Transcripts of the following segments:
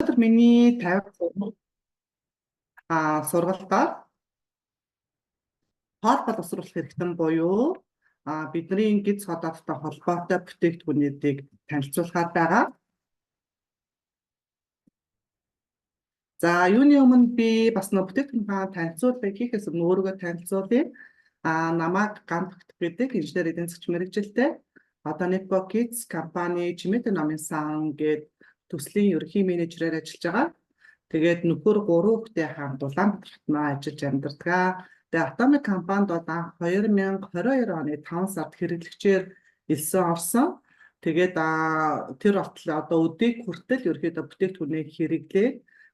Өнөөдөр миний 53 сургалтаар хоол боловсруулах хэрэгтэн буюу бидний гиз хотоодтой холбоотой бүтээгдэхүүнүүдийг танилцуулахаар байгаа. За юуны өмнө би бас нөө бүтээгдэхүүнээ танилцуулъя хийхээс өмнө өөрийгөө танилцуулъя. Намайг Ганбагт гэдэг инженер эдийн засгийн мэргэжилтэй одоо Nepco Kids компани Чимээдэ намын сан гээд төслийн ерөнхий менежерээр ажиллаж байгаа. Тэгээд нөхөр 3 хүүхэдтэй хамт Улаанбаатар хотноо ажиллаж амьдардаг. Тэгээд Atomic компанид одоо 2022 оны 5 сард хэрэглэгчээр элсэн орсон. Тэгээд тэр болтол одоо өдийг хүртэл ерөөхдөө бүтээгдэхүүнээ хэрэглээ.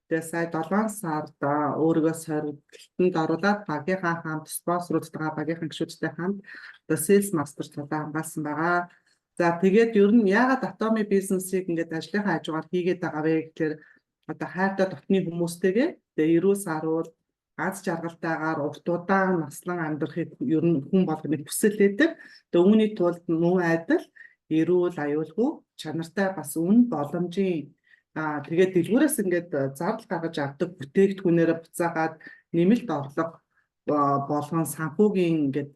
Тэгээд сая 7 сард өөрийгөө сорилтанд оруулаад багийнхаа хамт спонсоруудтайгаа багийнхаа гишүүдтэй хамт одоо Sales Master цалаа хамгаалсан байгаа. За тэгээд ер нь яагаад Atomic бизнесийг ингээд ажлынхаа хажуугаар хийгээд байгаа вэ гэхээр одоо хайртай дотны хүмүүстэйгээ тэгээ эрүүл саруул аз жаргалтайгаар урт удаан наслан амьдрахыг ер нь хүн болгоны хүсэл байдаг. Тэгээ үүний тулд мөн адил эрүүл аюулгүй чанартай бас үн боломжийн тэгээд дэлгүүрээс ингээд зардал гаргаж авдаг бүтээгдэхүүнээр буцаагаад нэмэлт орлого болгон санхүүгийн ингээд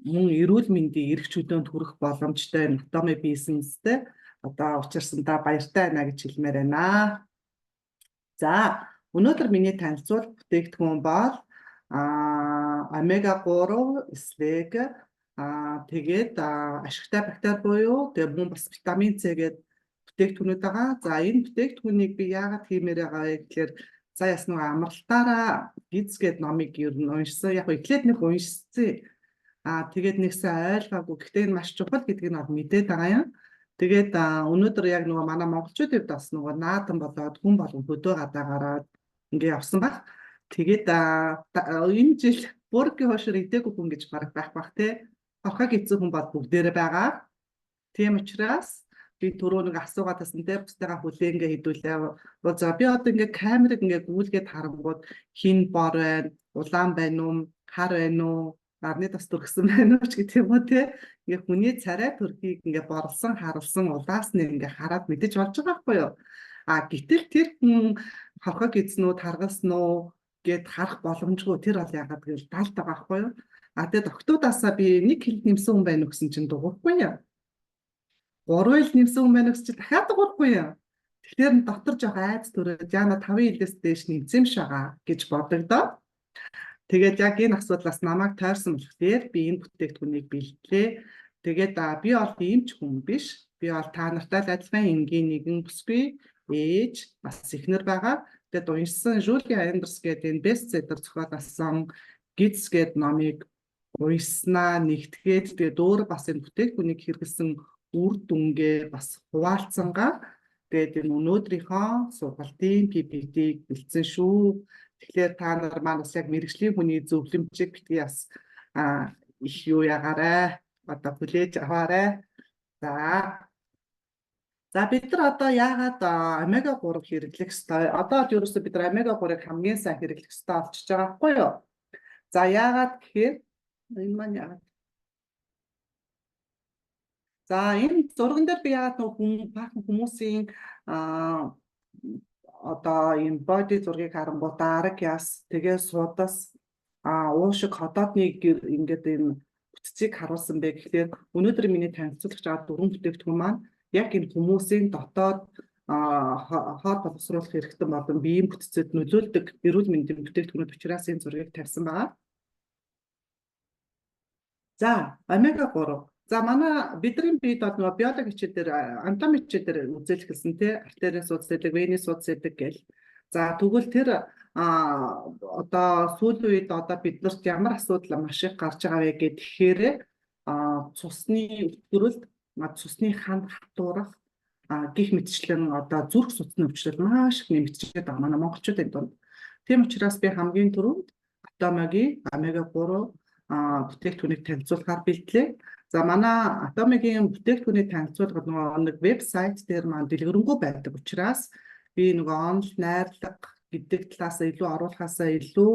мөн эрүүл мэндийн эрх чөлөөнд хүрэх боломжтой Atomic бизнестэй одоо учирсандаа баяртай байна гэж хэлмээр байна. За өнөөдөр миний танилцуулах бүтээгдэхүүн бол омега 3 эслэг тэгээд ашигтай бактери буюу тэгээд мөн бас витамин С гэдэг бүтээгдэхүүнүүд байгаа. За энэ бүтээгдэхүүнийг би яагаад хиймээр байгаа вэ гэхээр за яс нэг амралтаараа гиз гээд номыг ер нь уншсан. Яг эхлээд нэг уншсан. Тэгээд нэгсэн ойлгоогүй. Гэхдээ энэ маш чухал гэдгийг нь мэдээд байгаа юм. Тэгээд өнөөдөр яг нөгөө манай монголчуудад бас нөгөө наадан болоод хүн болгон хөдөө гадаа гараад ингээ явсан баг. Тэгээд энэ жил бүргийн хошир идээгүй хүн гэж барах байх те. Хохог эцэг хүн бол бүгдээрээ байгаа. Тийм учраас би түрүү нэг асуугаад тасан те бусдаагаа хүлээнгээ хідүүлээ. За би одоо ингээ камерыг ингээ гүйлгээд харангууд хин бор байна, улаан байна уу, хар байна уу, нарны тас төргсөн байна уу ч гэх юм уу те. Ингээ хүний царай төрхийг ингээ борлсон, харалсан улаас нь ингээ хараад мэдэж болж байгаа байхгүй юу? Гэтэл тэр хүн хохог эзнүүд харгалснуу гэд харах боломжгүй тэр бол яагаад гэвэл далд байгаа байхгүй юу? Тэгээд октоудаасаа би 1 кг нэмсэн хүн байна уу гэсэн чинь дуурахгүй юу? 3 ил нэмсэн хүн байна уу гэсэн чинь дахиад дуурахгүй юу? Тэгэхээр дотор жоох айц төрөөд яана 5 илээс дээш нэмсэн юм шагаа гэж бодогдоо. Тэгээд яг энэ асуудлаас намайг тойрсон болохоор би энэ бүтээгдэхүүнийг бэлтлээ. Тэгээд би бол ийм ч хүн биш. Би бол та нартай адилхан энгийн нэгэн бүсгүй ээж бас эхнэр байгаа. Тэгээд уншсан Жюлия Андерс гэдэг энэ бестселлер зохиолсон гиз гээд номыг уншснаа нэгтгээд тэгээд өөр бас энэ бүтээгдэхүүнийг хэрэглэсэн үр дүнгээ бас хуваалцсангаа тэгээд энэ өнөөдрийнхөө сургалтын PPT-г бэлдсэн шүү. Тэгэхээр та нар маань бас яг мэргэжлийн хүний зөвлөмжийг битгий бас их юу ягаарай. Одоо хүлээж аваарай. За бид нар одоо яагаад омега 3 хэрэглэх ёстой? Одоо ерөөсөө бид нар омега 3-ыг хамгийн сайн хэрэглэх ёстой болчихж байгаа байхгүй юу? За яагаад гэхээр энэ маань яагаад? За энэ зурган дээр би яагаад нэг хүмүүсийн одоо энэ body зургийг харангуй дараг яс тэгээ суудас уушиг ходоодны ингээд энэ бүтцийг харуулсан бэ гэхээр өнөөдөр миний танилцуулж байгаа 4 бүтээгдэхүүн маань яг энэ хүмүүсийн дотоод хоол боловсруулах хэрэгтэн болон биеийн бүтцэд нөлөөлдөг эрүүл мэндийн бүтээгдэхүүнүүд учраас энэ зургийг тавьсан байгаа. За омега 3. За манай бидний биед нөгөө биологи хичээл дээр анатоми хичээл дээр үзүүлэлсэн те артерийн судас эдэг, вений судас эдэг гэл. За тэгвэл тэр одоо сүүлийн үед одоо биднэрт ямар асуудал маш их гарч байгаа вэ гэхээр цусны өвтгөрөлд цусны ханд хатуурах гих мэтчлэн одоо зүрх судасны өвчлөл маш их нэмэгдчихээд байгаа манай монголчуудын дунд. Тийм учраас би хамгийн түрүүнд Atomic омега 3 бүтээгдэхүүнийг танилцуулахаар бэлтлээ. За манай Atomic-ийн бүтээгдэхүүнийг танилцуулахад нэг вебсайт дээр маань дэлгэрэнгүй байдаг учраас би нөгөө онл найрлага гэдэг талаасаа илүү оруулахаасаа илүү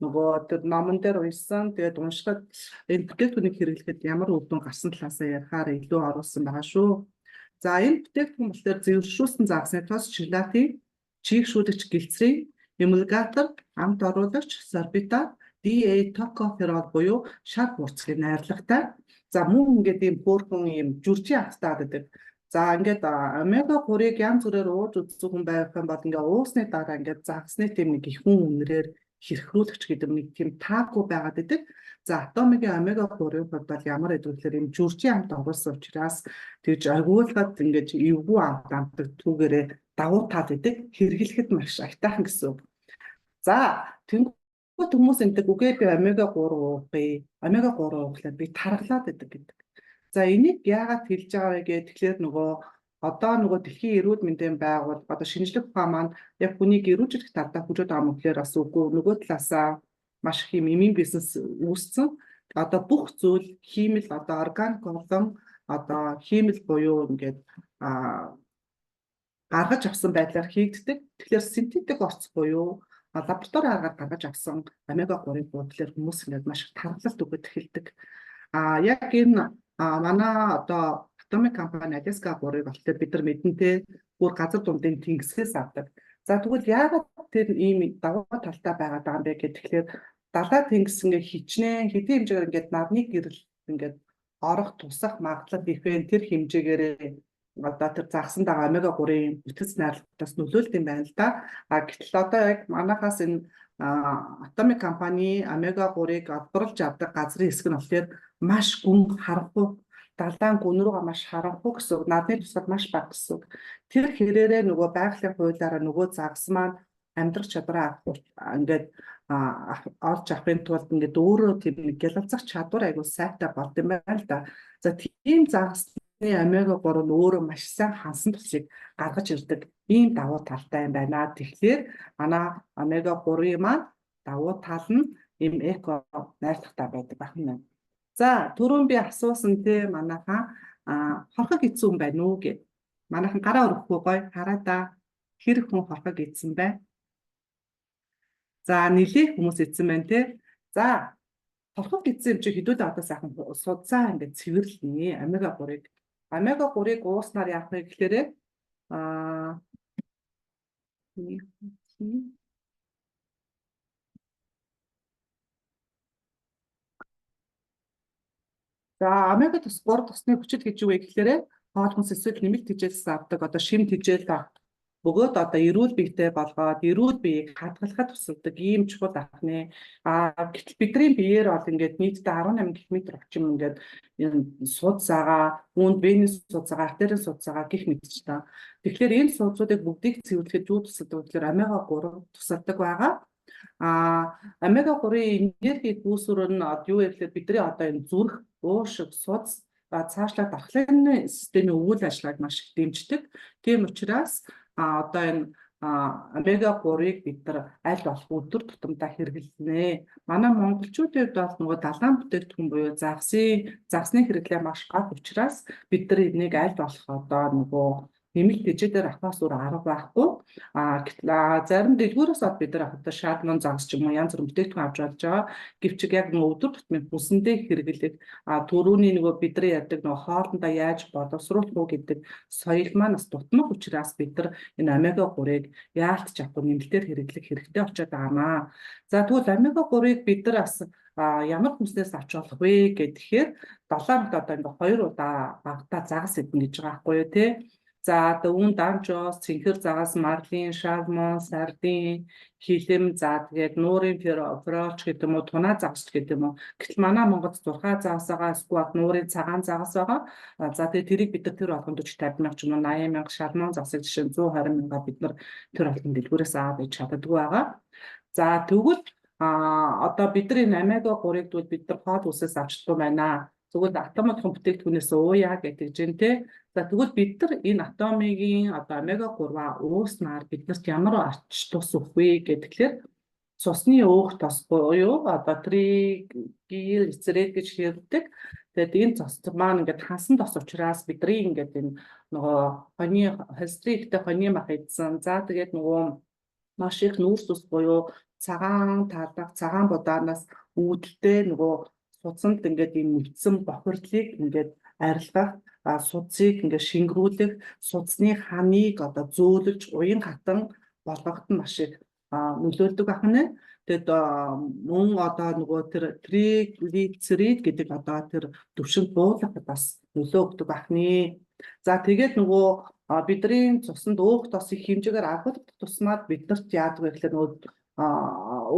нөгөө тэр номон дээр уншсан тэгээд уншихад энэ бүтээгдэхүүнийг хэрэглэхэд ямар үр дүн гарсан талаасаа ярихаар илүү оруулсан байгаа шүү. За энэ бүтээгдэхүүн болохоор зөвшөөрсөн загсны тос желатин чийгшүүлэгч гэлцрийн эмульгатор, амт оруулагч, сорбитат, DA токоферол буюу шар хурцлын найрлагатай. За мөн ингээд ийм хөөрхөн ийм жүржийн автаад байдаг. За ингээд омега 3-ыг янз бүрээр ууж үзсэн хүн байх юм бол ингээд уусны дараа ингээд загсны тийм нэг ихүүн үнрээр хэрхрүүлэгч гэдэг нэг тийм таагүй байгаад байдаг. За атомигийн омега 3-ын хувьд бол ямар гэдэг вэ гэхээр ийм жүржийн амт оруулсан учраас тэгж аргуулгаад ингээд эвгүй амт амтдаг түүгээрээ давуу тал гэдэг хэрэглэхэд маш аятайхан гэсэн үг. За тэнгуут хүмүүс эндэг үгээ би омега 3 уухгүй. Омега 3 ууглаад би тархлаад байдаг гэдэг. За энийг яагаад хэлж байгаа вэ гэхээр тэгэхээр одоо дэлхийн эрүүл мэндийн байгууллага одоо шинжлэх ухаан маань яг хүнийг эрүүжлэх талдаа хүчтэй байгаа юм гэхээр бас үгүй нөгөө талаасаа маш их юм эмийн бизнес үүссэн. Одоо бүх зүйл хиймэл одоо органик болон одоо хиймэл буюу ингээд гаргаж авсан байдлаар хийгддэг. Тэгэхээр синтетик орц буюу лаборатори аргаар гаргаж авсан омега 3-ыг буудлаар хүмүүс ингээд маш их тархалт өгöd эхэлдэг. Яг энэ манай одоо атомик компани Аляска 3-ыг болохоор бид нар мэдэнтэй бүр газар дундын тэнгисээс авдаг. За тэгвэл яагаад тэр ийм давуу талтай байгаад байгаа юм бэ гэхээр далай тэнгис ингээ хичнээн хэдийн хэмжээгээр ингээд нарны гэрэл ингээд орох тусах магадлал их вэ. Тэр хэмжээгээр одоо тэр загсан байгаа омега 3-ын бүтэц найрлагатаас нөлөөлт юм байна л да. Гэтэл одоо яг манайхаас энэ атомик компани омега 3-ыг олборлж авдаг газрын хэсэг нь болохоор маш гүн харанхуй далайн гүн рүүгээ маш харанхуй гэсэн үг. Нарны тусгал маш бага гэсэн үг. Тэр хэрээрээ нөгөө байгалийн хуулиараа нөгөө загас маань амьдрах чадвараа ингээд олж авахын тулд ингээд өөрөө тийм гялалзах чадвар айгуу сайтай болд юм байна л да. За тийм загасны омега 3 нь өөрөө маш сайн хансан тусыг гаргаж ирдэг ийм давуу талтай юм байна. Тэгэхээр манай омега 3-ийн маань давуу тал нь ийм эко найрлагатай байдаг байна. За түрүүн би асуусан те манайхаа хорхог идсэн хүн байна уу гэв. Манайхан гараа өрөхгүй гоё хараа да. Хэр хүн хорхог идсэн бай. За нэлээд хүмүүс идсэн байна те. За хорхог идсэн юм чи хэдүүлээ одоо сайхан судсаа ингээд цэвэрлэнэ омега 3-ыг. Омега 3-ыг ууснаар яах вэ гэхээр за омега 3 тусны хүчил гэж юу вэ гэхээр хоол хүнс эсвэл нэмэлт тэжээлс авдаг одоо шим тэжээл бөгөөд одоо эрүүл биетэй болгоод эрүүл биеийг хадгалахад тусалдаг ийм чухал ахны. Гэтэл бидний биеэр бол ингээд нийтдээ 18 км орчим ингээд суд цагаа, үүнд венес суд цагаа, артерийн суд цагаа гэх мэтч та. Тэгэхээр энэ судсуудыг бүгдийг цэвэрлэхэд юу тусалдаг вэ гэхээр омега 3 тусалдаг байгаа. Омега 3-ийн энерги үүсвэр нь юу вэ гэхээр бидний одоо энэ зүрх, уушиг, судас цаашлаад дархлын системийн үйл ажиллагааг маш их дэмждэг. Тийм учраас одоо энэ омега 3-ыг бид нар аль болох өдөр тутамдаа хэрэглэнэ. Манай монголчуудын хувьд бол нөгөө далайн бүтээгдэхүүн буюу загсны хэрэглээ маш бага учраас бид нар энийг аль болох одоо нөгөө нэмэлт тэжээлээр авахаас өөр арга байхгүй. Гэтэл зарим дэлгүүрээс бид нар одоо шаалмон загс ч юм уу янз бүрийн бүтээгдэхүүн авч болж байгаа. Гэвч яг нөгөө өдөр тутмын бүсэндээ хэрэглэх түрүүний нөгөө бидний ярьдаг нөгөө хоолндоо яаж боловсруулах уу гэдэг соёл маань бас дутмаг учраас бид нар энэ омега 3-ыг яалтч авахгүй нэмэлтээр хэрэглэх хэрэгтэй болчиход байгаамаа. За тэгвэл омега 3-ыг бид нар бас ямар хүнснээс авч болох вэ гэхээр 7 хоногт одоо ингээ 2 удаа багтаа загас идэх гэж байгаа байхгүй юу те. За дөвөн данчос, цэнхэр загас, марлин, шалмон, сардин, хилэм, за тэгээд нуурын фроч гэдэг юм уу, тунаа загас гэдэг юм уу. Гэтэл манай Монгол 6 загас байгаа, эсвэл нуурын цагаан загас байгаа. За тэгээд тэрийг бид нар тэр болгонд 40-50 мянга ч юм уу 80 мянга шалмон загсыг жишээ нь 120 мянга бид нар тэр болгонд дэлгүүрээс аваад иж чаддаггүй байгаа. За тэгвэл одоо бидний омега 3-ыг двэл бид нар хоол хүнсээс авчдаггүй байна. Тэгвэл атомын бүтээгдэхүүнээс ууя гэдэг чинь те. За тэгвэл бид нар энэ атомигийн одоо омега 3-аа ууснаар биднэрт ямар ач тус өгөх вэ гэхээр цусны өөх тос буюу одоо тригглицерид гэж хэлдэг. Тэгээд энэ цус маань ингээд хансан тос учраас бидний ингээд энэ нөгөө хоны холестеринтэй хоны мах идсэн. За тэгээд нөгөө маш их нүүрс ус буюу цагаан талбай цагаан будаанаас үүдэлтэй нөгөө судсанд ингээд ийм нүцсэн бохирдлыг ингээд арилгах судсыг ингээд шингэрүүлэх судасны ханыг одоо зөөлөж уян хатан болгоход нь маш их нөлөөлдөг ахна. Тэгээд мөн одоо нөгөө тэр триглицерид гэдэг одоо тэр төвшинг буулгахад бас нөлөө өгдөг ахны. За тэгээд нөгөө бидний цуснд өөх тос их хэмжээгээр агуулгах тусмаад биднэрт яадаг вэ гэхээр нөгөө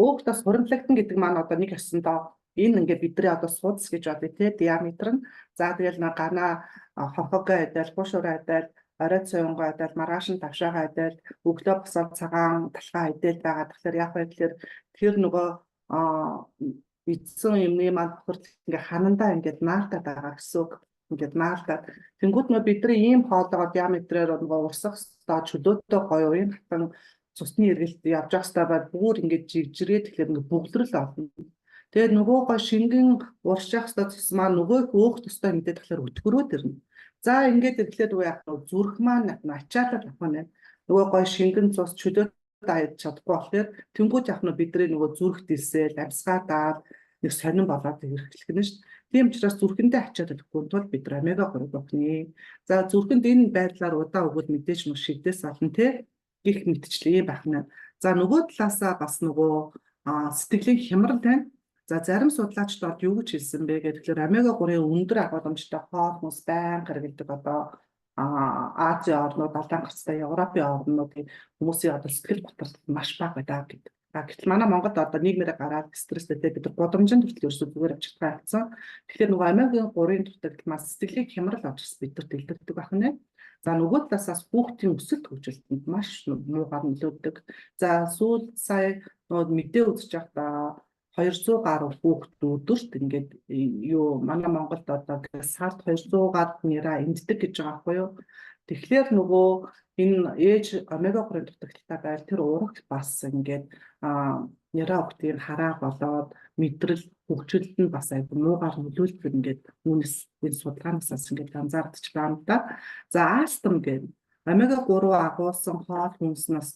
өөх тос хуримтлагдана гэдэг маань одоо нэг ясандаа энэ ингээд бидний одоо судас гэж бодъё те диаметр нь. За тэгэл нэг гана хорхогоо айдал, бушуур айдал, оройд соёнгоо айдал, маргааш нь тавшаага айдал, өглөө босоод цагаан талхаа айдал байгаа. Тэгэхээр яг байдлаар тэр нөгөө эдсэн юмны маань хурд ингээ ханандаа ингээд наалтаад байгаа гэсэн үг. Ингээд наалтаад. Тэнгүүд нөгөө бидний ийм хоолойгоо диаметрээр нөгөө урсах ёстой чөлөөтэй гоё уян хатан цусны эргэлт явж явах ёстой байд бүр ингээд жигжрээ тэгэхээр ингээд бүглэрэл олно. Тэгээд нөгөө гоо шингэн урсж явах ёстой цус маань нөгөө их өөх тустай мэдээд тэгэхээр өтгөрөөд ирнэ. За ингээд ирэхлээр нөгөө яг зүрх маань ачаалал авах нь нөгөө гоо шингэн цус чөлөөтэй аяж чадахгүй болохоор тэнгууд яг нь бидний нөгөө зүрх дэлсэл амьсгаадаад нэг сонирн болоод ирэх нь шүү дээ. Тийм учраас зүрхэндээ ачаад өгөхгүй тул бид омега 3 өгнө. За зүрхэнд энэ байдлаар удаа өгвөл мэдээж мөн шигдээс олно те гих мэтчлээ байх нь. За нөгөө талаасаа бас нөгөө сэтгэлийн хямрал тань. За зарим судлаачдод юу гэж хэлсэн бэ гэхээр омега 3-ын өндөр агуулмжтай хоол хүнс байнга хэрэглэдэг одоо Азийн орнууд, Алдаан гарцтай Европын орнуудын хүмүүсийн одоо сэтгэл готрол маш бага байдаг гэдэг. Гэтэл манай Монголд одоо нийгмээрээ гараад стресстэй бид нар годомжинд хүртэл ерөөсөө зүгээр авч чадгаа гэсэн. Тэгэхээр нөгөө омега 3-ын дутагдмаас сэтгэлийн хямрал авчирс бидэрт илэрдэг байх нэ. За нөгөө талаас хүүхдийн өсөлт хөгжилтөнд маш муугаар нөлөөддөг. За сүүл сая нөгөө мэдээ үзэж байхдаа 200 гаруй хүүхэд өдөрт ингээд юу манай Монголд одоо сард 200 гаруй нэраа энддэг гэж байгаа байхгүй юу. Тэгэхээр нөгөө энэ ээж омега 3-ын дутагдaltaй байл тэр урагт бас ингээд нэраа өгтгийг хараа болоод мэдрэл хөгжилд нь бас айгүй муугаар нөлөөлдөг ингээд үүнээс энэ судалгаанаас ингээд анзаардчих байна да. За астм гэдэг омега 3 агуулсан хоол хүнснээс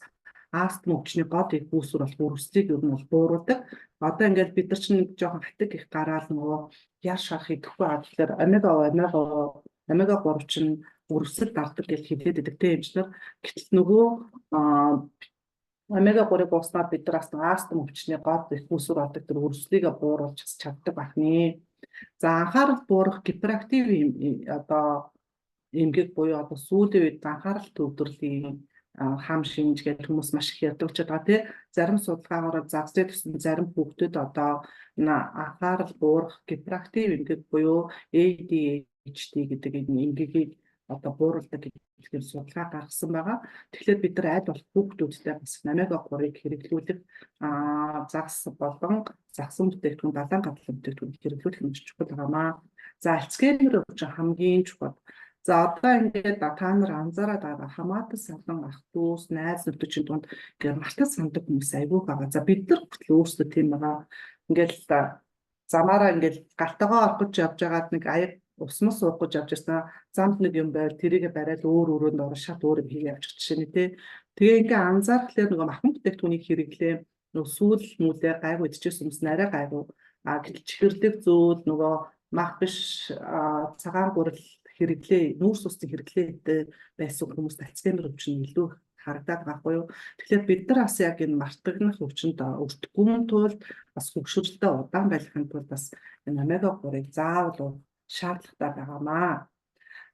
астм өвчний гол их үүсвэр болох өрсөлдийг ер нь бол бууруулдаг. Одоо ингээд бид нар чинь жоохон хатаг их гараал нөгөө яар шарах идэхгүй болохоор омега 3 чинь өрсөлд дардаг гэж хэлээд байдаг тийм юмчлаар. Гэтэл нөгөө омега 3-ыг ууснаар бид нар астм өвчний гол их үүсвэр болдог тэр өрсөлдийг бууруулж чаддаг байна. За анхаарал буурах гиперактив одоо эмгэг буюу одоо сүүлийн үед анхаарал төвлөрлийн хам шинж гэдэг хүмүүс маш их ярьдаг ч байгаа тий. Зарим судалгаагаар загсны тусан зарим хүүхдүүд одоо анхаарал буурах гиперактив эмгэг буюу ADHD гэдэг энэ эмгэгийг одоо бууруулдаг гэдэг судалгаа гаргасан байгаа. Тэгэхээр бид нар аль болох хүүхдүүдтэй бас омега 3-ыг хэрэглүүлэх загс болон загсан бүтээгдэхүүн далайн гадлын бүтээгдэхүүн хэрэглүүлэх нь чухал байгаамаа. За Альцгеймер өвчин хамгийн чухал. За одоо ингээд та нар анзаараад байгаа хамаатан салан ах дүүс найз нөхдөчийн дунд ингээд мартаж санддаг хүмүүс айгүй байгаа. За бид нар хүртэл өөрсдөө тийм байгаа. Ингээд замаараа ингээд галтайгаа ороход явж байгаад нэг аяг усмас суух гэж явж ирсэн. Замд нэг юм байл тэрийгэ бариад өөрөнд ороо шат өөр юм хийе явчих жишээ нь тий. Тэгээ ингээд анзаархлаар нөгөө махан бүтээгдэхүүнийг хэрэглээ нөгөө сүүл мүлээ гайгүй идчихсэн хүмүүс нарай гайгүй. Гэтэл чихэрлэг зөөл нөгөө мах биш цагаан гурал хэрэглээ нүүрс усны хэрэглээтэй байсан хүмүүст Альцгеймер өвчин илүү харагдаад байхгүй юу. Тэгэхээр бид нар бас яг энэ мартагнах өвчнөд өртгөмөн тулд бас хөгшрөлтөд удаан байхын тулд бас энэ омега 3-ыг заавал шаардлагатай байгаамаа.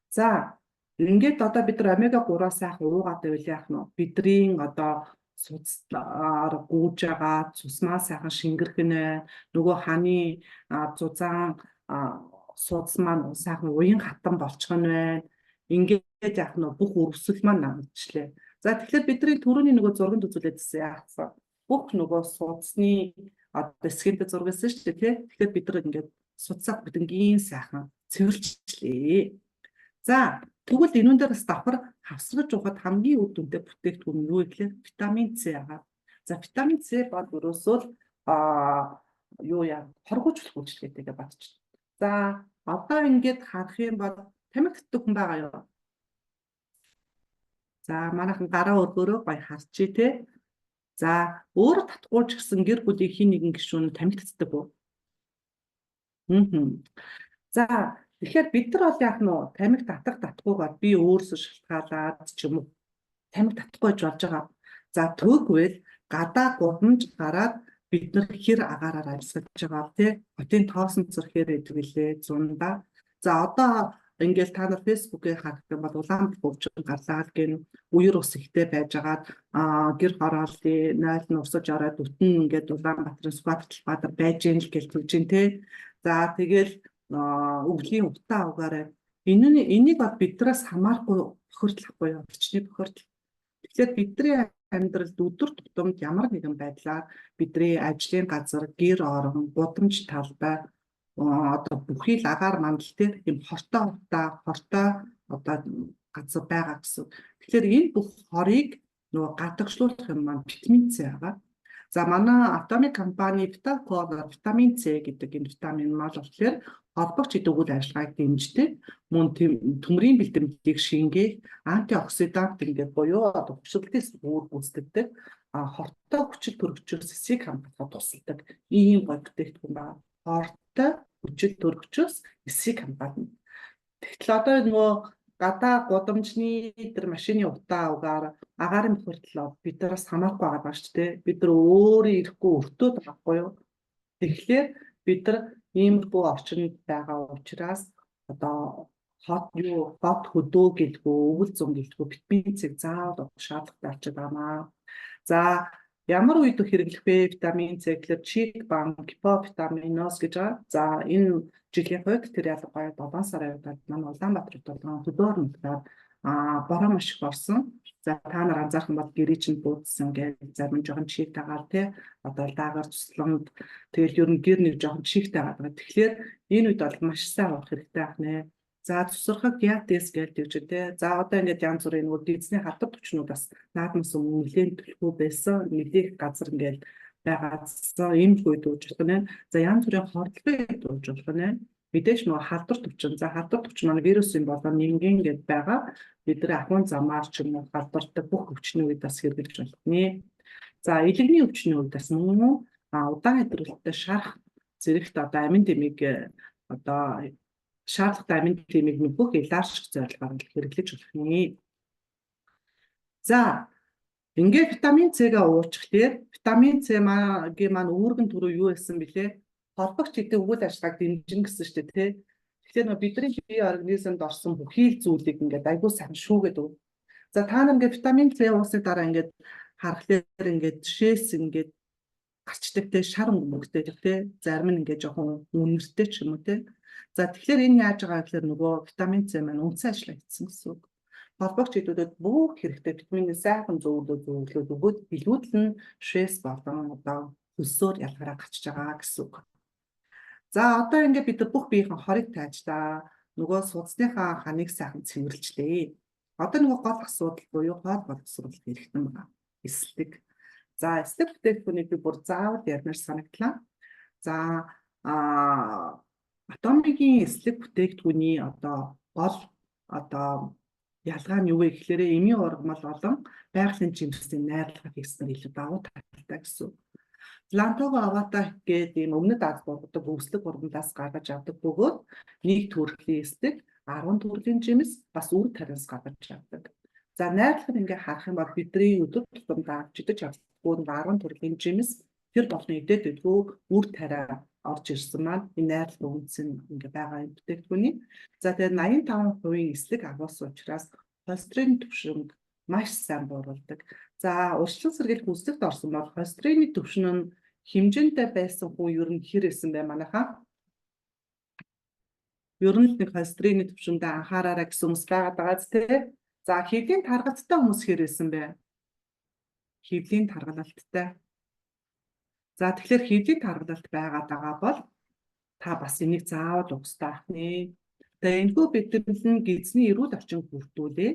За ингээд одоо бид нар омега 3-аас яах уугаад байвал яах нь бидний одоо судасаар гүйж байгаа цусмаа сайхан шингэрх нь нөгөө ханы зузаан судас маань сайхан уян хатан болчих нь байна. Ингээд яах нь бүх өрсөл маань намжлаа. За тэгэхээр бидний түрүүний нөгөө зурганд үзүүлээдсэн яахсан. Бүх нөгөө судасны одоо эсгэнтэй зургасан шүү дээ тий. Тэгэхээр бид нар ингээд судасаа бүтэнгийн сайхан цэвэрлжлээ. За тэгвэл энүүн дээр бас давхар хавсгаж ухад хамгийн үр дүнтэй бүтээгдэхүүн юу гэхээр витамин С байгаа. За витамин С бол өрөөсөө юу яа хоргоожлох үйлчлэгээтэйгээ батчихна. За одоо ингээд харах юм бол тамхи татдаг хүн байгаа юу? За манайхан гараа өргөөрөө гоё харчий те. За өөрөө татахгүй ч гэсэн гэр бүлийн хин нэгэн гишүүн тамхи татдаг уу? За тэгэхээр бид нар бол яах нь тамхи татах татахгүйгээр би өөрсөө шалтгаалаад ч юм уу тамхи татахгүй гэж болж байгаа. За түүгвэл гадаа гудамж гараад бид нар хэр агаараар амьсгалж байгаа тий хотын тоосон зөрхээр байдаг лээ зундаа. За одоо ингээл та нар фэйсбүүкээр харах юм бол Улаанбаатар хөгжим гарлаа гэн үер ус ихтэй байжгаад гэр хорооллын найл нь урсаж ороод бүтэн ингээд Улаанбаатарын Сүхбаатар байж гэн л гэж хэлж дээ тий. За тэгэл өвлийн утаа угаарай. Энийг бол биднээс хамаарахгүй бохирдлохгүй юу? Орчны бохирдол. Тэгэхээр бидний амьдралд өдөр тутамд ямар нэгэн байдлаар бидний ажлын газар, гэр орон, гудамж талбай одоо бүхий л агаар мандал дээр юм хортой одоо газар байгаа гэсэн. Тэгэхээр энэ бүх хорийг нөгөө гадагшлуулах юм маань витамин С байгаа. За манай Atomic компани витамин С гэдэг энэ витамин мал болохоор холбогч идэв үйл ажиллагааг дэмждэг, мөн төмрийн бэлтгэлийг шингээх, антиоксидант ингээд буюу одоо хүчирхлээс үүр гүйцэтгэдэг, хортой хүчил төрөгчөөс эсийг хамгаалахад тусалдаг ийм гол бүтээгдэхүүн байна. Хортой хүчил төрөгчөөс эсийг хамгаална. Тэгтэл одоо нөгөө гадаа гудамжны тэр машины утаа угаар агаарын бохирдлоо биднээс хамаарахгүй байгаа шүү дээ. Бид нар өөрөө ирэхгүй өртөөд байхгүй юу? Тэгэхээр бид нар иймэрхүү орчинд байгаа учраас одоо хот хөдөө гэлгүй, өвөл зам гэлгүй витамин С заавал шаардлагатай болчиход байна. За ямар үед хэрэглэх вэ витамин С гэхээр чик банк, витаминоз гэж байгаа. За энэ жилийн хувьд тэр ялангуяа 7 сарын үед манай Улаанбаатар толгойн хөдөөр нутгаар бороо маш их орсон. За та нар анзаарах юм бол гэрээ чинь буудсан гэж зарим жоохон чиг тагаар тий одоо даагаар тусламд тэгэл ер нь гэр нэг жоохон чиг тагаад байгаа. Тэгэхээр энэ үед бол маш сайн авах хэрэгтэй ах нэ. За цусрахаг диатез гэдэг ч тий. За одоо ингээд янз бүрийн нөгөө дизний хатар төвчнүүд бас наадмаас өмнө нэлээд төлхөө байсан. Нэлээд газар ингээд байгаадсан ийм үед ууж болох нь. За янз бүрийн хордлогыг ууж болох нь. Мэдээж нөгөө халдвар төвчин. За халдвар төвчин маань вирусын болоо нэмгэн гэдээ байгаа. Бидний ахуйн замаар ч юм уу халдвартай бүх өвчний үед бас хэрэглэж болох нэ. За илэгний өвчний үед бас мөн удаан хэдрүүлэлттэй шарах зэрэгт одоо амин дэмийг одоо шаардлагатай амин дэмийг нөхөх илаарших зорилгоор хэрэглэж болох нэ. За ингээд витамин С-гээ уучих дээр витамин С-гийн маань үүргэн төрөө юу байсан бэлээ? Холбогч идэв үйл ажиллагааг дэмжин гэсэн шүү дээ тий. Тэгэхээр бидний бие организмд орсон бүхий л зүйлийг ингээд айгүй сайн шүүгээд өг. За та нар ингээд витамин С уусны дараа ингээд харахаар ингээд жишээс ингээд гарчдаг те шар өнгөмөгтэй те зарим нь ингээд жоохон үнэртэй ч юм уу те. За тэгэхээр энэ яаж байгаа гэхээр нөгөө витамин С маань үндсэн ажиллаа хийсэн гэсэн үг. Холбогч идэвхтэй бүх хэрэгтэй витамины сайхан зөвлөд өгөөд билүүдэл нь шээс болон одоо хөлсөөр ялгараа гачиж байгаа гэсэн үг. За одоо ингээд бид бүх биеийн хорыг тааж та нөгөө судасныхаа ханыг сайхан цэвэрлжлээ. Одоо нөгөө гол асуудал буюу хоол боловсруулалт хэрэгтэй байна. Эслэг. За эслэг бүтээгдэхүүнийг би бүр заавал ярмаар санагдлаа. За Atomic-ийн эслэг бүтээгдэхүүний одоо гол одоо ялгаа нь юу вэ гэхээр эмийн ургамал болон байгалийн жимсийн найрлагыг хийснээр илүү давуу талтай гэсэн. Лантого авата гэдэг ийм өмнөд Аз бургадаг өвслөг бургамлаас гаргаж авдаг бөгөөд нэг төрлийн эслэг 10 төрлийн жимс бас үр тариас гаргаж авдаг. За найрлагыг ингээ харах юм бол бидний өдөр тутамд авч идэж авдаг 10 төрлийн жимс тэр болны эдээд өдгөө үр тариа орж ирсэн маань энэ найрлагын үндсэн ингээ байгаа юм бүтээгдэхүүний. За тэгээд 85% эслэг агуулсан учраас холестерин түвшинг маш сайн бууруулдаг. За урьдчилан сэргийлэх үзлэгт орсон бол холестерины түвшин нь хэмжээндээ байсан хүн ер нь хэр исэн бай манайхаа. Ер нь нэг холестерины түвшиндээ анхаараарай гэсэн хүмүүс байгаа тий. За хэвлийн таргалттай хүмүүс хэр исэн бэ? Хэвлийн таргалалттай. За тэгэхээр хэвлийн таргалалт байгаа бол та бас энийг заавал угстай ах нэ. Тэгээ энэхүү бидэрлэн гизний эрүүл орчин бүрдүүлээ.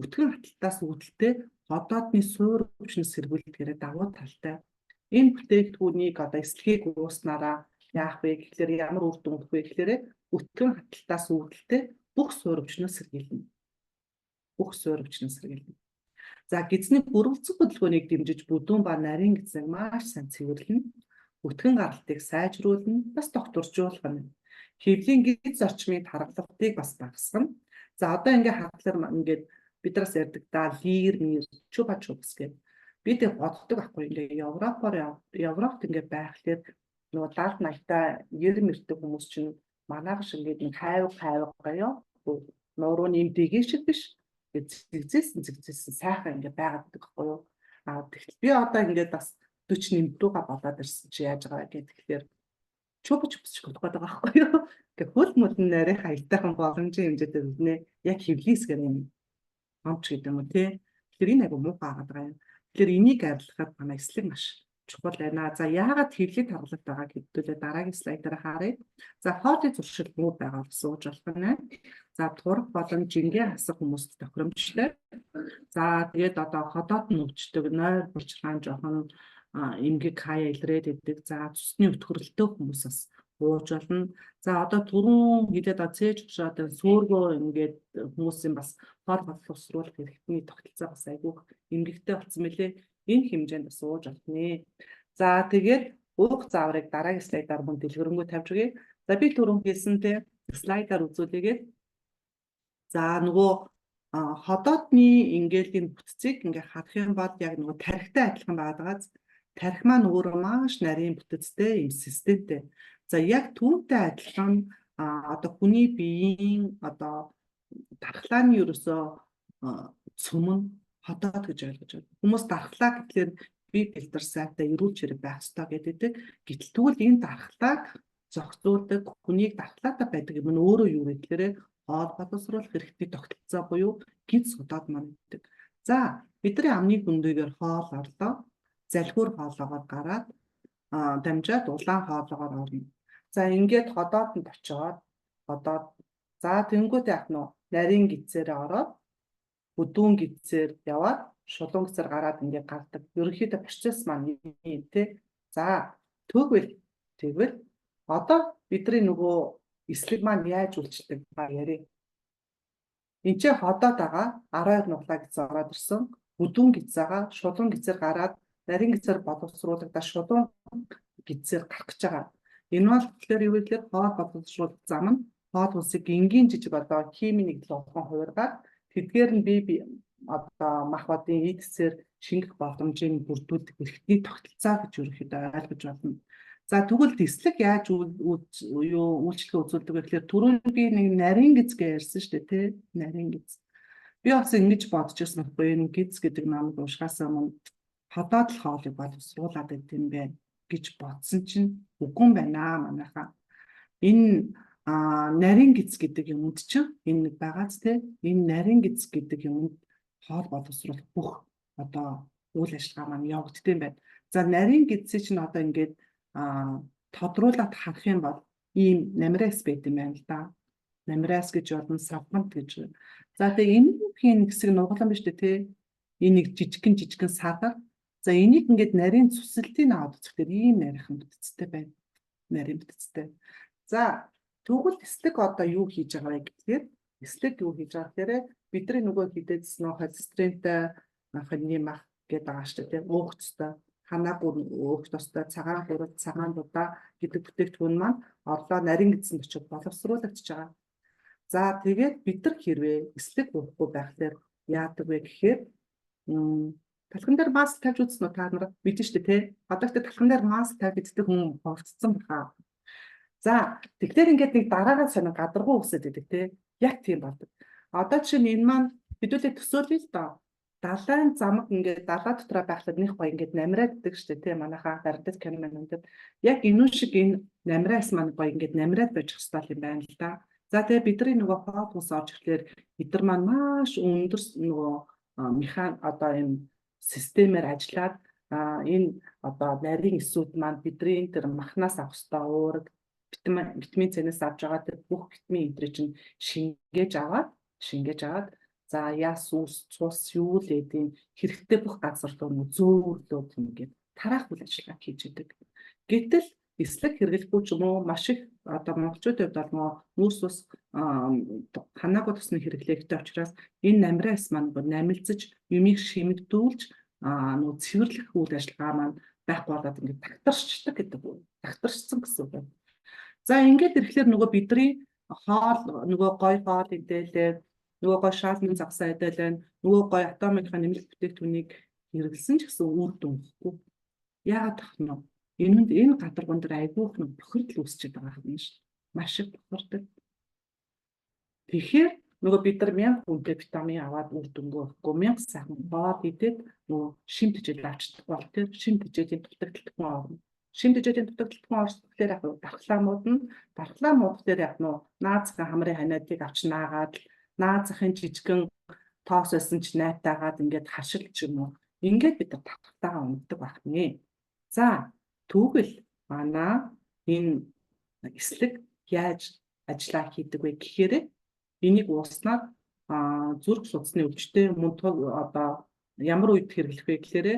Өтгөн хаталтаас үүдэлтэй одоодны суур өвчнөс сэргийлэхээр давуу талтай. Энэ бүтээгдэхүүнийг одоо эслэгийг ууснараа яах вэ гэхээр ямар үр дүн өгөх вэ гэхээр өтгөн хаталтаас үүдэлтэй бүх суур өвчнөс сэргийлнэ. Бүх суур өвчнөс сэргийлнэ. За гизний бүрэлдэхүүн хөдөлгөөнийг дэмжиж бүдүүн ба нарийн гизнийг маш сайн цэвэрлэнэ. Өтгөн гаралтыг сайжруулна, бас докторжуулна. Хэвлийн гиз орчмын тархалтыг бас багасгана. За одоо ингээ хатгалаар ингээд бидраас ярьдаг да лир, чупа чупс гэдэг. бид боддог байхгүй ингээ Европт ингээ байхлаар нөгөө 70-80-та 90 мөртэй хүмүүс чинь манайх шиг ингээд нэг хайв гаяа нуруу нэм дэгийн шиг биш зэгзээсэн сайхан ингээ байгаад байхгүй юу. Тэгтэл би одоо ингээд бас 40 нэмрүүгээ болоод ирсэн чи яаж байгаа гэх тэгэхээр чөпч болох гэдэг байгаа байхгүй юу. Ингээ хөл мөлн нарийн хаягтайхан боломжийн хэмжээтэй үнэ яг хөвлийсгэр юм амч гэдэг юм уу тий. Тэгэхээр энэ агай муу гаагаад байгаа юм. Тэгэхээр энийг арилгахад манай эслэг маш чухал байна. За яагаад хөвлөд харгалт байгааг хэвдүүлээ дараагийн слайд дээр харъя. За хоолой зуршил муу байгаа сууж болох нь. За турах болон жингээ хасах хүмүүст тохиромжтой. За тэгээд одоо ходоод нь өвчтөг, нойр булчиргаан жоохон эмгэг хаяа илрээд идэг. За цусны өтгөрлөлтөө хүмүүс бас ууж болно. За одоо түрүүн хилээд цээж өгшөөд сөөргөө ингээд хүмүүсийн бас хоол боловсруулах хэрэгтний тогтолцоо бас айгүй эмгэгтэй болсон мөлий. Энэ хэмжээнд бас ууж олно. За тэгээд уух зааврыг дараагийн слайдаар мөн дэлгэрэнгүй тавьж өгье. За би түрүүн хэлсэнтэй слайдаар үзүүлээгээд за нөгөө ходоодны ингээлийн бүтцийг ингээ харах юм бол яг нөгөө тархитай адилхан байгааз тархи маань өөрөө маш нарийн бүтэцтэй юм системтэй. За яг түүнтэй адилхан одоо хүний биеийн одоо дархлааны ерөөсөө цөмөн ходоод гэж ойлгож байна. Хүмүүс дархлаа гэхлээр бие бэлдэр сайтай эрүүл чирэг байх ёстой гэдэг. Гэтэл тэгвэл энэ дархлааг зохицуулдаг хүнийг дархлаатай байдаг юм нь өөрөө юу вэ гэхээр хоол боловсруулах хэрэгтэй тогтолцоо буюу гинц ходоод маань гэдэг. За бидний амны гүндийгээр хоол орлоо залхуур хоолоогоор гараад дамжаад улаан хоолоогоор орно. За ингээд ходоодонд очиод ходоод за тэнгууд яах нь нарийн гидсээр ороод бүдүүн гидсээр яваад шулуун гидсээр гараад ингээд гардаг. Ерөнхийдөө процесс маань юм тий. За тэгвэл одоо бидний нөгөө эслэг маань яаж үйлчлдэг ба яри. Энд чи ходоод байгаа 12 нуглаа гидс ороод ирсэн. Бүдүүн гидсаага шулуун гидсээр гараад нарийн гидсээр боловсруулагдаад шулуун гидсээр гарах гэж байгаа. Энэ бол тэгэхээр юу гэхээр хоол боловсруулах зам нь хоол хүнсийг энгийн жижиг одоо химийн нэгдэл болгон хувиргаад тэдгээр нь бие одоо мах бодын эдсээр шингэх боломжийг бүрдүүлэх хэрэгтэй тогтолцоо гэж ерөнхийдөө ойлгож байна. За тэгвэл эслэг яаж үйлчлэгээ үзүүлдэг вэ гэхээр түрүүн би нэг нарийн гиз гэж ярьсан шүү дээ тий нарийн гиз. Би бас ингэж бодож ирсэн байхгүй энэ гиз гэдэг намыг уушгаас өмнө ходоод л хоолыг боловсруулад байт юм байна гэж бодсон чинь үгүй юм байна манайхаа. Энэ нарийн гиз гэдэг юмд чинь энэ нэг байгааз тий энэ нарийн гиз гэдэг юмд хоол боловсруулах бүх одоо үйл ажиллагаа маань явагддаг юм байна. За нарийн гизээ чинь одоо ингээд тодруулаад харах юм бол ийм намрас байт юм байна л да. Намрас гэж болно савгант гэж. За тэгээ энэ бүхийн хэсэг нуглан биш үү те. Энэ нэг жижигхэн садар. За энийг ингээд нарийн цусалтын аваад үзэхдээ ийм нарийнхан бүтцтэй байна. Нарийн бүтцтэй. За тэгвэл эслэг одоо юу хийж байгаа вэ гэхээр эслэг юу хийж байгаа гэхээр бидний нөгөө хідэдс нөө холестеринтэй ханьны мах гэдэг байгаа шүү дээ. Уухцтай ханаагүй өөх тостой цагаан хурал цагаан дудаа гэдэг бүтээгдэхүүн маань орлоо нарийн гидсэнд очиж боловсруулагдаж байгаа. За тэгээд бид нар хэрвээ эслэг уухгүй байхлаар яадаг вэ гэхээр талхан дээр маск тавьж үзсэн үү та нар мэдэн шүү дээ тий. Одоо ихтэй талхан дээр маск тавьж идэх хүн болцсон баха. За тэгэхээр ингээд нэг дараагаа сонир гадаргуу үсэд идэг тий. Яг тийм болдог. Одоо чинь энэ маань хэдүүлээ төсөөлөе л доо. Далайн замаг ингээд далаа дотроо байхлаар нэг гоё ингээд намраад идэг шүү дээ тий. Манайхаа гардад камеранд яг энэ шиг энэ намраас маань гоё ингээд намраад байж хэвээр юм байна л да. За тэгээ бидний нөгөө хоол хүнс орж ирэхээр эдгээр маань маш өндөр нөгөө механик одоо энэ системээр ажиллаад энэ одоо нарийн эсүүд маань бидний энэ төр махнаас авах ёстой уураг витамин С-нээс авч байгаа тэр бүх витамин эдрийг чинь шингээж аваад за яс ус цус юу л эдийн хэрэгтэй бүх газар руу зөөрлөө гэмгээд тараах үйл ажиллагаа хийж идэг. Гэтэл эслэг хэрэглэхгүй ч юм уу маш их одоо монголчуудад бол нүүрс ус ханаагүй тусны хэрэглэхтэй учраас энэ намраас маань намилцаж юмыг шимэгдүүлж нөө цэвэрлэх үйл ажиллагаа маань байхгүй болоод ингээд тагтарчдаг гэдэг үү. Тагтарчсан гэсэн үг байна. За ингээд ирэхлээр нөгөө бидний хоол нөгөө гой хоол идэлээ нөгөө гой шаалмын загсаа идэлээ нөгөө гой атомынхаа нэмэлт бүтээгдэхүүнийг хэрэглэсэн ч гэсэн үр дүнхгүй. Яагаад гэх юм бэ? Энэ гадаргуун дээр айгүйх нь бохирдол үүсчихэд байгаа юм шүү. Маш их бохирдог. Тэгэхээр нөгөө бид нар 1000 хүнтэй витамин аваад үр дүнгүй өгөхгүй 1000 сайхан боод идээд нөгөө шимт хичээл авчдаг бол тэр шимт хичээлийн дутагдaltaгүй орно. Шимт хичээлийн дутагдaltaгүй орсдолоор яг дархлаамууд нь дархлаамууд дээр яг наазахын хамрын ханиадыг авч наагаад наазахын жижигэн тоос байсан ч найтаагаад ингээд хашилч юм уу. Ингээд бид нар татвартайгаа унтдаг байх нэ. За түүгэл манай энэ эслэг яаж ажиллаа хийдэг вэ гэхээр энийг ууснаар зүрх судасны өвчтөй мөн одоо ямар үед хэрэглэх вэ гэхээр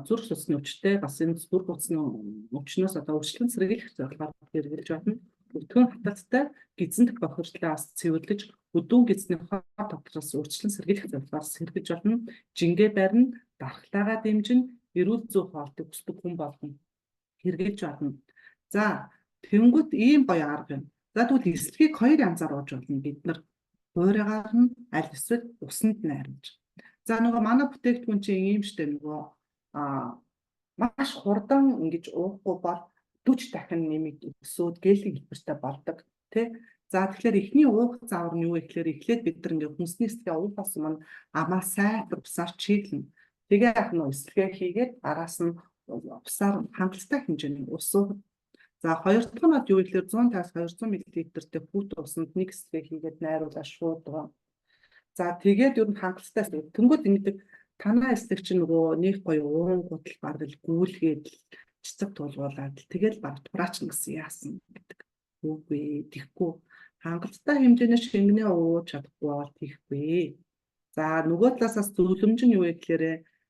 зүрх судасны өвчтөй бас энэ зүрх судасны өвчнөөс одоо өвчлөн сэргийлэх зорилгоор хэрэглэж байна. Өтгөн хаталттай гизэн дэх бохирдлоос цэвэрлэж өдүүн гизний хот тодроос өвчлөн сэргийлэх зорилгоор сэргэж болно. Жингээ барина, дархлаагаа дэмжин, эрүүл зүй хоолтыг хүсдэг хүн болгон хэрэглэж байна. За тэнгуут ийм гоё арга юм. За тэгвэл эслэгийг хоёр янзаар ууж болно. Бид нар хуурайгаар нь аль эсвэл усанд найрамж. За нөгөө манай бүтээгдэхүүн чинь ийм штэ нөгөө маш хурдан ингэж уухгүй бол 40 дахин нэмэгд өсөөд гелийн хэлбэртэй болдог тий. За тэгэхээр эхний уух заавар нь юу вэ гэхээр эхлээд бид нар ингээ хүнсний эслэгээ уухаас өмнө амаа сайтар усаар чиглэнэ. Тэгээ яг нь эслэгээ хийгээд араас нь усаар хангалттай хэмжээний ус уух. За хоёр дахь нь юу гэхээр 150-200 мл-тэй хүүт усанд нэг эслэгээ хийгээд найруулаад шууд байгаа. За тэгээд ер нь хангалттай тэнгууд ингэдэг танаа эслэг чинь нөгөө нэг гоё уун гутал баргал гүйлгээд цэцэг тулгуулаад тэгэл баг тураач гэсэн яасан гэдэг. Үгүй тийхгүй хангалттай хэмжээний шингэнээ ууж чадахгүй бол тийхгүй. За нөгөө талаасаас зөвлөмж нь юу вэ гэхээр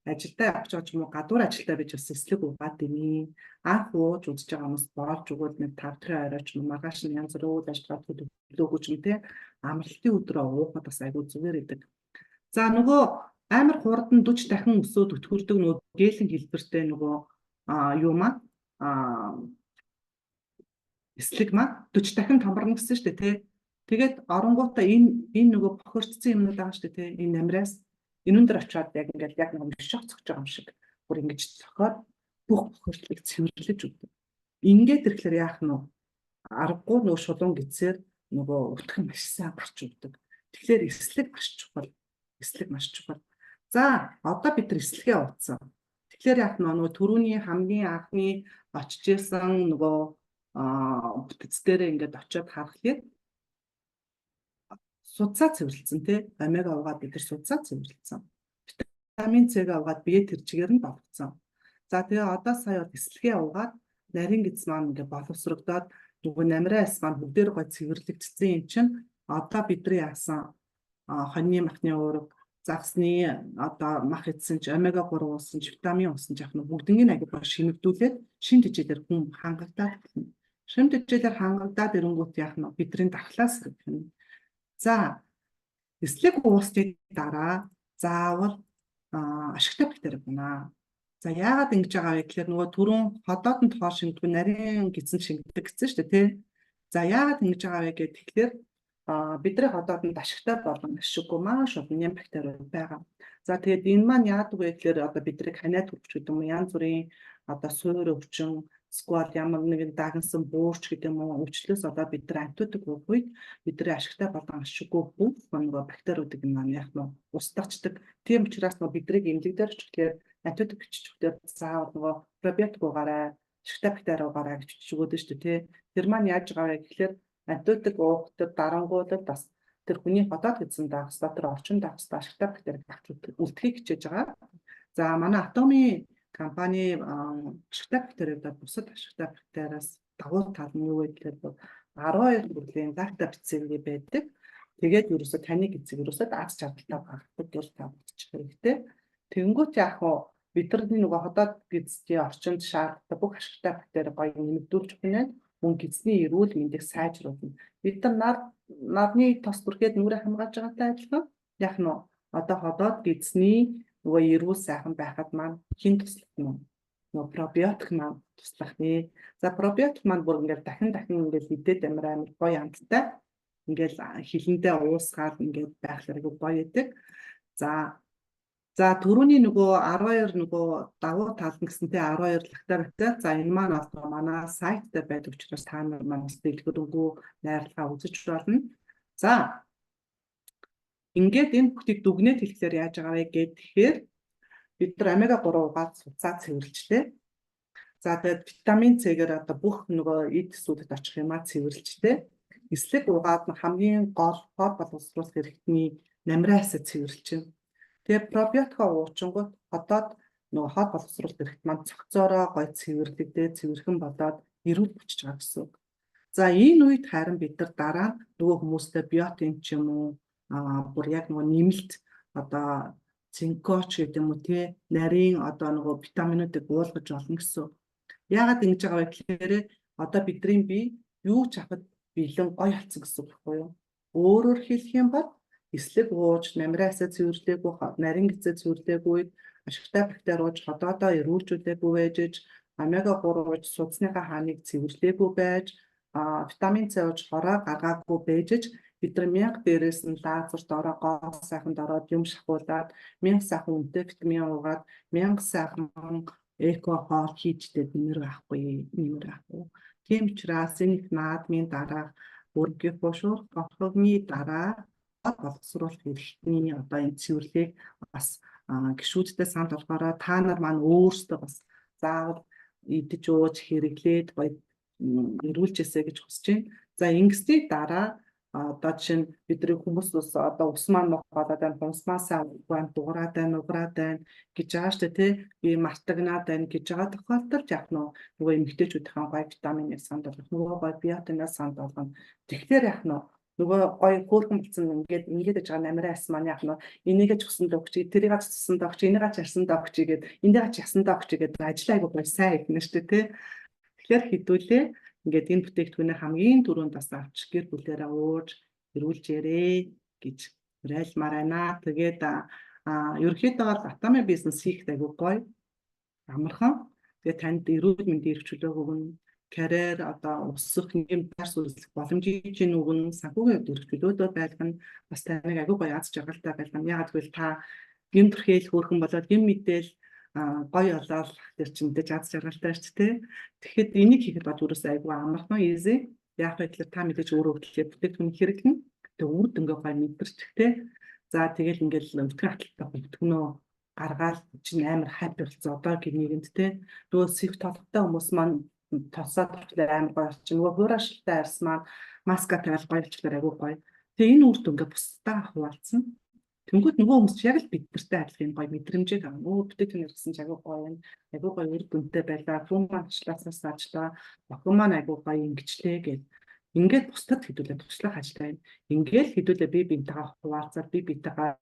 ажилдаа явж байгаа ч юм уу гадуур ажилдаа байж бас эслэг уугаад димий. Анх ууж үзэж байгаа хүмүүс боолж өгөөд нэг 5-6 оройч юм маргааш нь янз бүр үйл ажиллагаа төлөвлөгөөгүй юм те амралтын өдрөө уухад бас айгүй зүгээр идэг. За нөгөө амар хурдан 40 дахин өсөөд өтгөрдөг нөгөө гелийн хэлбэртэй нөгөө юу маа эслэг маа 40 дахин томорно гэсэн шүү дээ те. Тэгээд оронгуудаа энэ нөгөө бохирдсон юмнууд байгаа шүү дээ те. Энэ намраас энүүн дээр очиод яг ингээд яг нэг шок цогж байгаа юм шиг бүр ингэж цохоод бүх бохирдлыг цэвэрлэж өгдөг. Ингээд ирэхлээр яах нь вэ? Аргагүй нөгөө шулуун гисээр нөгөө утгах маш сайн гарч өгдөг. Тэгэхээр эслэг маш чухал. Эслэг маш чухал. За одоо бид нар эслэгээ ууцсан. Тэгэхээр яах нь нөгөө түрүүний хамгийн анхны очижсэн нөгөө бүтэц дээрээ ингээд очиод харахад судсаа цэвэрлсэн тий омега угаад бид нар судсаа цэвэрлсэн. Витамин С-г угаад бие тэрчгээр нь болгоцсон. За тэгээ одоо сая эслэгээ угаад нарийн гиз маань ингээд боловсрогдоод нөгөө намраа эс маань бүгдээр гой цэвэрлэгдсэн юм чинь одоо бидний яасан хоньны махны уурга загсны одоо мах идсэн ч омега 3 уусан ч витамин уусан ч яг нь бүгднийг аягүй боо шинэгдүүлээд шимт хичээлээр хүн хангалттай. Шимт хичээлээр хангалтаад ирэнгүүт яах нь бидний дархлаас хэрэг. За эслэг уусны дараа заавал ашигтай бактери байна. За яагаад ингэж байгаа вэ гэхээр нөгөө түрүүн ходоодонд хоо шингэдэг нарийн гизэн шингэдэг гэсэн шүү дээ тий. За яагаад ингэж байгаа вэ гэхээр бидний ходоодонд ашигтай болон ашиггүй маш олон ням бактериуд байгаа. За тэгээд энэ маань яадаг вэ гэхээр одоо бидрийг ханиад төрч гэдэг юм янз бүрийн одоо суур өвчин сквад ямар нэгэн дагнсан буурч гэдэг юм уу өвчлөөс одоо бид нар антибиотик өгөх үед бидний ашигтай болон ашиггүй бүх нөгөө бактериудыг маань яг нь устгачдаг. Тийм учраас нөгөө бидрийг эмнэлэг дээр очихлээр антибиотик биччихвээр заавал нөгөө пробиотик угаарай, ашигтай бактери угаарай гэж бичигөөд шүү дээ тий. Тэр маань яаж байгаа вэ гэхээр антибиотик уухад дарангуудад бас тэр хүний ходоод гэсэн дагс дотор орчин дагс ашигтай бактери авч үлдэхийг хичээж байгаа. За манай Атомын компани ашигтай бактериудад бусад ашигтай бактериас давуу тал нь юу вэ гэхээр 12 төрлийн лактобацилли байдаг. Тэгээд ерөөсө таны эцэг ерөөсө аз жаргалтай багтдаг гэж та бодчих хэрэгтэй. Тэнгүүт яг хоо бидний нөгөө ходоод гизний орчинд шаардлагатай бүх ашигтай бактери гоё нэмэгдүүлж өгнө. Мөн гизний эрүүл мэндийг сайжруулна. Бид нар нарны тос бүрхээд нүрэ хамгаалж байгаатай адилхан яг нь одоо ходоод гизний нөгөө эрүүл сайхан байхад маань хин туслах нь нөгөө пробиотик маань туслах нэ. За пробиотик маань бүр ингээд дахин ингээд идээд амир гоё амттай ингээд хилэндээ уусгаад ингээд байхлаар гоё идэг. За За түрүүний нөгөө 12 нөгөө давуу тал нь гэсэнтэй 12 лактартай. За энэ маань одоо манай сайт дээр байдаг учраас та нар манаас дэлгэрэнгүй найрлага үзэж болно. За ингээд энэ бүхнийг дүгнэлт хэлэхээр яаж байгаа вэ гэхээр бид нар омега 3 угаад суцаа цэвэрлжтэй. За тэгээд витамин С-гээр одоо бүх нөгөө эд эсүүдэд очих юмаа цэвэрлжтэй. Эслэг угаад нь хамгийн гол хор боловсруулах хэрэгтний намраас цэвэрлж байна. Тэгээ пробиотикоо уучингууд одоод нөгөө хор боловсруулах хэрэгт маань цогцоороо гой цэвэрлэгдээ цэвэрхэн болоод эрүүл болчихж байгаа гэсэн үг. За энэ үед харин бид нар дараа нөгөө хүмүүстэй биотин ч юм уу бүр яг нөгөө нэмэлт одоо цинкоч гэдэг юм уу те нарийн одоо нөгөө витаминуудыг уулгаж олно гэсэн. Яагаад ингэж байгаа вэ гэхээр одоо бидний бие юу ч авахд бэлэн гой болсон гэсэн үг байхгүй юу? Өөрөөр хэлэх юм бол эслэг ууж, намраасаа цэвэрлээгүй, нарийн гэцээ цэвэрлээгүй, ашигтай бактери ууж, ходоодоо эрүүлжүүлээгүй байж, омега 3 ууж, судасныхаа хааныг цэвэрлээгүй байж, витамин С ууж, хороо гаргаагүй байж, бид нар мянга дээрээс нь лазерт ороо, гоо сайханд ороод юм шахуулаад, мянга сайхан үнэтэй витамин уугаад, мянга сайхан эко хоол хийжтэй нэмэр байхгүй. Тийм учраас энэ их наадмын дараа үргээ бошуур гоцгоны дараа боловсруулах хэрэгтний одоо энэ цэвэрлэгийг бас гишүүдтэй санал болгоорой. Та нар маань өөрсдөө бас заавал идэж ууж хэрэглээд эрүүлжээсэй гэж хүсэж байна. За ингэсний дараа одоо жишээ нь бидний хүмүүс одоо ус маань мохоод байна, хумсмаасаа дуурайд байна, уграад байна гэж байгаа штэ тий. Би мартагнаад байна гэж байгаа тохиолдолд яг нөгөө эмэгтэйчүүдийн гой витаминыг санд болгох, нөгөө гой биотиныг санд болгоно. Тэгэхээр яг нөгөө гой хөөрхөн болсон ингээд гэж байгаа намраас маань яг энийгээ ч усанд өгч, тэрийг ч усанд өгч, энийгээ ч арсанд өгч гээд, эндээ ч ясанд өгч гээд ажил айгуу гоё сайн ихнэ штэ тий. Тэгэхээр хэдүүлээ ингээд энэ бүтээгдэхүүнээ хамгийн түрүүнд бас авч гэр бүлээрээ ууж эрүүлжээрэй гэж уриалмаар байна. Тэгээд ерөнхийдөө Атами бизнес хийх айгуу гоё, амархан. Тэгээд танд эрүүл мэндийн эрхчлөө өгнө, карьер одоо өсөх юм дарс үзэх боломжийг өгнө, санхүүгийн эрхчлөөдөө байлгана. Бас таныг айгуу гоё аз жаргалтай байлгана. Яагаад гэвэл та юм төрхөөл хөөрхөн болоод юм мэдээл гоё олоод тэр чинь мэдээж аз жаргалтай шүү дээ. Тэгэхэд энийг хийхэд бод юурээс айгүй амархан easy. Яг байдлаар та мэдээж өөрөө хөтлөе бүтээгдэхүүн хэрэглэн. Тэгээ үр дүнгээ гоё мэдэрчтэй. За тэгэл ингээл өтгөн хаталтаа бүтээгдэхүүнөө гаргаад чинь амар хайп болсон. Одоогийн нийгэмд те нөгөө сив толготой хүмүүс маань тосоод тавьлаа амар гоё чинь нөгөө хуурашилтай арьс маань маска тавиал гоё болчихлоо айгүй гоё. Тэгээ энэ үр дүнгээ бусдаа хуваалцсан. Тэнгүүд нөгөө хүмүүс яг л бид нартай адилхан гоё мэдрэмжийг авна. Бүтээгдэхүүн хэрэгсэн ч агай гоё юм. Агай гоё үр дүнтэй байлаа. Хүн маань туслааснаас ажлаа. Охин маань агай гоё ингэчлээ гэж. Ингээд бусдад хэдүүлээ туслах ажиллаа юм. Ингээд хэдүүлээ би бинтэйгээ хуваалцаад би битэйгээ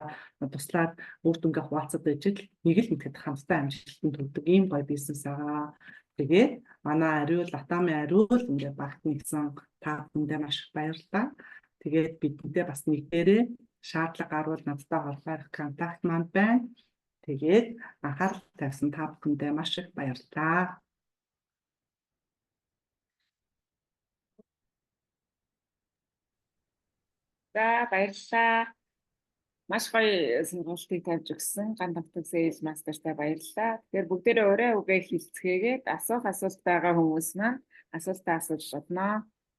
туслаад үр дүнгээ хуваалцаад байж л нэг л мэдэхэд хамттай амжилтанд хүрдэг ийм гоё бизнес байгаа. Тэгээд манай ариул Атами ариул ингээд багт нэгсэн та бүхэндээ маш их баярлалаа. Тэгээд бидэнтэй бас нэгдээрээ шаардлага гарвал надтай холбоох контакт маань байна. Тэгээд анхаарал тавьсан та бүхэндээ маш их баярлалаа. За баярлалаа. Маш гоё сонголтыг тавьж өгсөн Гандамтаг Sales Master-тай баярлалаа. Тэгэхээр бүгдээрээ ураа үгээ хэлцгээгээд асуулт байгаа хүмүүс маань асуултаа асууж бодноо.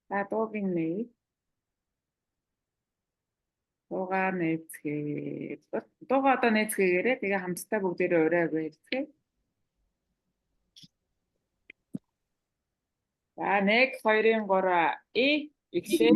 За дуугийн нэр дуугаа нээцгээе. Дуугаа одоо нээцгээгээрээ тэгээ хамтдаа бүгдээрээ ураа үгээ хэлцгээе. За 1 2 3 Ихлээ.